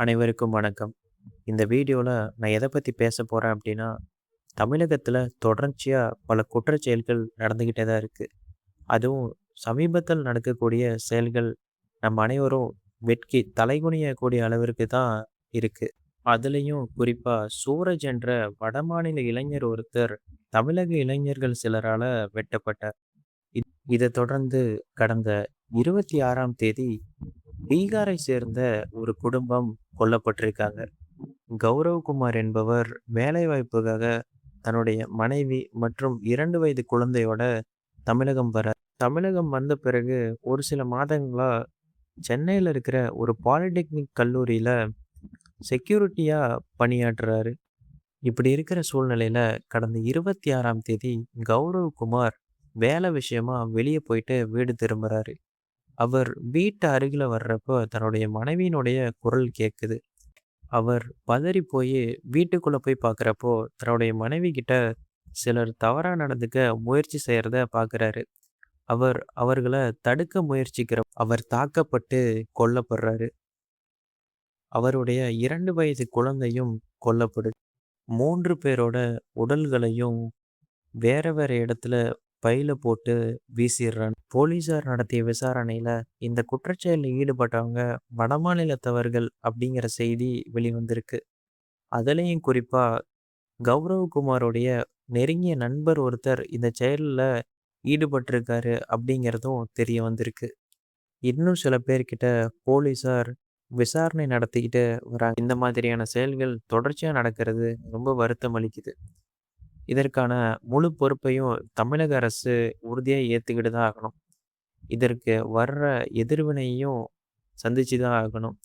அனைவருக்கும் வணக்கம். இந்த வீடியோல நான் எத பத்தி பேசப் போறேன் அப்படின்னா, தமிழகத்துல தொடர்ச்சியா பல குற்றச்செயல்கள் நடந்துகிட்டே தான் இருக்கு. அதுவும் சமீபத்தில் நடக்கக்கூடிய செயல்கள் நம் அனைவரும் வெட்கி தலைகுனியக்கூடிய அளவிற்கு தான் இருக்கு. அதுலயும் குறிப்பா சூரஜ் என்ற வடமாநில இளைஞர் ஒருத்தர் தமிழக இளைஞர்கள் சிலரால வெட்டப்பட்டார். இதைத் தொடர்ந்து கடந்த 26ஆம் தேதி பீகாரை சேர்ந்த ஒரு குடும்பம் கொல்லப்பட்டிருக்காங்க. கௌரவ் குமார் என்பவர் வேலைவாய்ப்புக்காக தன்னுடைய மனைவி மற்றும் 2 வயது குழந்தையோட தமிழகம் வரார். தமிழகம் வந்த பிறகு ஒரு சில மாதங்களா சென்னையில இருக்கிற ஒரு பாலிடெக்னிக் கல்லூரியில செக்யூரிட்டியா பணியாற்றுறாரு. இப்படி இருக்கிற சூழ்நிலையில கடந்த 26ஆம் தேதி கௌரவ் குமார் வேலை விஷயமா வெளியே போயிட்டு வீடு திரும்புறாரு. அவர் வீட்டு அருகில வர்றப்போ தன்னுடைய மனைவியினுடைய குரல் கேட்குது. அவர் பதறி போய் வீட்டுக்குள்ள போய் பார்க்குறப்போ தன்னுடைய மனைவி கிட்ட சிலர் தவறா நடந்துக்க முயற்சி செய்யறத பார்க்குறாரு. அவர்கள தடுக்க அவர் தாக்கப்பட்டு கொல்லப்படுறாரு. அவருடைய 2 வயது குழந்தையும் கொல்லப்படுது. 3 பேரோட உடல்களையும் வேற வேற இடத்துல பையில போட்டு வீசிடுறாங்க. போலீசார் நடத்திய விசாரணையில இந்த குற்றச்செயலில் ஈடுபட்டவங்க வடமாநிலத்தவர்கள் அப்படிங்கிற செய்தி வெளிவந்திருக்கு. அதுலயும் குறிப்பா கௌரவ் குமாரோடைய நெருங்கிய நண்பர் ஒருத்தர் இந்த செயல்ல ஈடுபட்டிருக்காரு அப்படிங்கிறதும் தெரிய வந்திருக்கு. இன்னும் சில பேர்கிட்ட போலீசார் விசாரணை நடத்திக்கிட்டு வராங்க. இந்த மாதிரியான செயல்கள் தொடர்ச்சியா நடக்கிறது ரொம்ப வருத்தம் அளிக்குது. இதற்கான முழு பொறுப்பையும் தமிழக அரசு உறுதியா ஏத்துக்கிட்டு தான் ஆகணும். இதற்கு வர்ற எதிர்வினையையும் சந்திச்சு தான் ஆகணும்.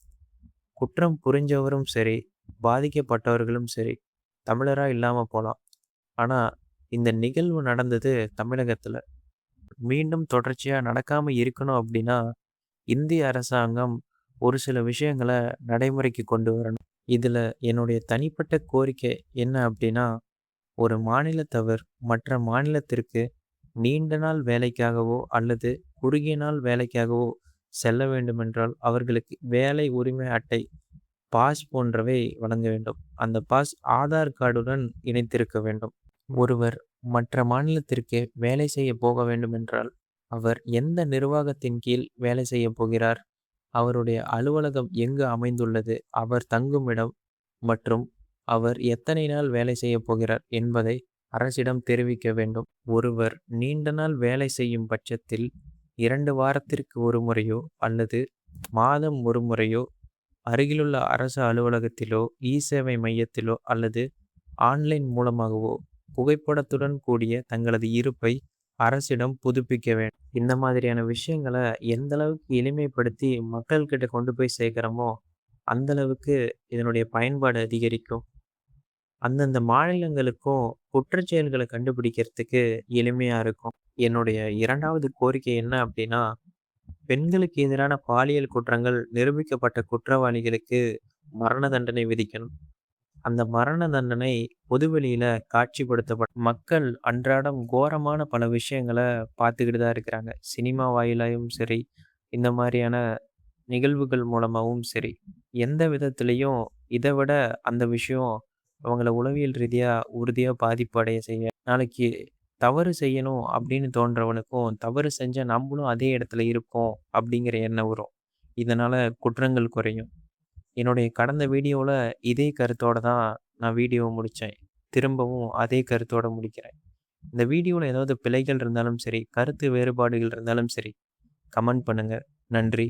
குற்றம் புரிஞ்சவரும் சரி, பாதிக்கப்பட்டவர்களும் சரி, தமிழரா இல்லாம போலாம். ஆனா, இந்த நிகழ்வு நடந்தது தமிழகத்துல. மீண்டும் தொடர்ச்சியா நடக்காம இருக்கணும் அப்படின்னா, இந்திய அரசாங்கம் ஒரு சில விஷயங்கள நடைமுறைக்கு கொண்டு வரணும். இதுல என்னுடைய தனிப்பட்ட கோரிக்கை என்ன அப்படின்னா, ஒரு மாநிலத்தவர் மற்ற மாநிலத்திற்கு நீண்ட நாள் வேலைக்காகவோ அல்லது குறுகிய நாள் வேலைக்காகவோ செல்ல வேண்டுமென்றால், அவர்களுக்கு வேலை உரிமை அட்டை, பாஸ் போன்றவை வழங்க வேண்டும். அந்த பாஸ் ஆதார் கார்டுடன் இணைத்திருக்க வேண்டும். ஒருவர் மற்ற மாநிலத்திற்கு வேலை செய்ய போக வேண்டுமென்றால், அவர் எந்த நிர்வாகத்தின் கீழ் வேலை செய்யப் போகிறார்? அவருடைய அலுவலகம் எங்கு அமைந்துள்ளது? அவர் தங்குமிடம் மற்றும் அவர் எத்தனை நாள் வேலை செய்யப் போகிறார் என்பதை அரசிடம் தெரிவிக்க வேண்டும். ஒருவர் நீண்ட நாள் வேலை செய்யும் பட்சத்தில் 2 வாரத்திற்கு ஒரு முறையோ அல்லது மாதம் ஒரு முறையோ அருகிலுள்ள அரசு அலுவலகத்திலோ, இ-சேவை மையத்திலோ அல்லது ஆன்லைன் மூலமாகவோ புகைப்படத்துடன் கூடிய தங்களது இருப்பை அரசிடம் புதுப்பிக்க வேண்டும். இந்த மாதிரியான விஷயங்கள எந்த அளவுக்கு எளிமைப்படுத்தி மக்கள்கிட்ட கொண்டு போய் சேர்க்கிறோமோ, அந்த அளவுக்கு இதனுடைய பயன்பாடு அதிகரிக்கும். அந்தந்த மாநிலங்களுக்கும் குற்றச்செயல்கள கண்டுபிடிக்கிறதுக்கு எளிமையா இருக்கும். என்னுடைய 2வது கோரிக்கை என்ன அப்படின்னா, பெண்களுக்கு எதிரான பாலியல் குற்றங்கள் நிரூபிக்கப்பட்ட குற்றவாளிகளுக்கு மரண தண்டனை விதிக்கணும். அந்த மரண தண்டனை பொதுவெளியில மக்கள் அன்றாடம் கோரமான பல விஷயங்கள பார்த்துக்கிட்டு தான் இருக்கிறாங்க. சினிமா வாயிலாயும் சரி, இந்த மாதிரியான நிகழ்வுகள் மூலமாவும் சரி, எந்த விதத்திலயும் இத விட அந்த விஷயம் அவங்கள உளவியல் ரீதியா உறுதியா பாதிப்பு அடைய செய்ய நாளைக்கு தவறு செய்யணும் அப்படின்னு தோன்றவனுக்கும், தவறு செஞ்சா நம்மளும் அதே இடத்துல இருப்போம் அப்படிங்கிற எண்ணம் வரும். இதனால குற்றங்கள் குறையும். என்னுடைய கடந்த வீடியோல இதே கருத்தோட தான் நான் வீடியோவ முடிச்சேன். திரும்பவும் அதே கருத்தோட முடிக்கிறேன். இந்த வீடியோல ஏதாவது பிழைகள் இருந்தாலும் சரி, கருத்து வேறுபாடுகள் இருந்தாலும் சரி, கமெண்ட் பண்ணுங்க. நன்றி.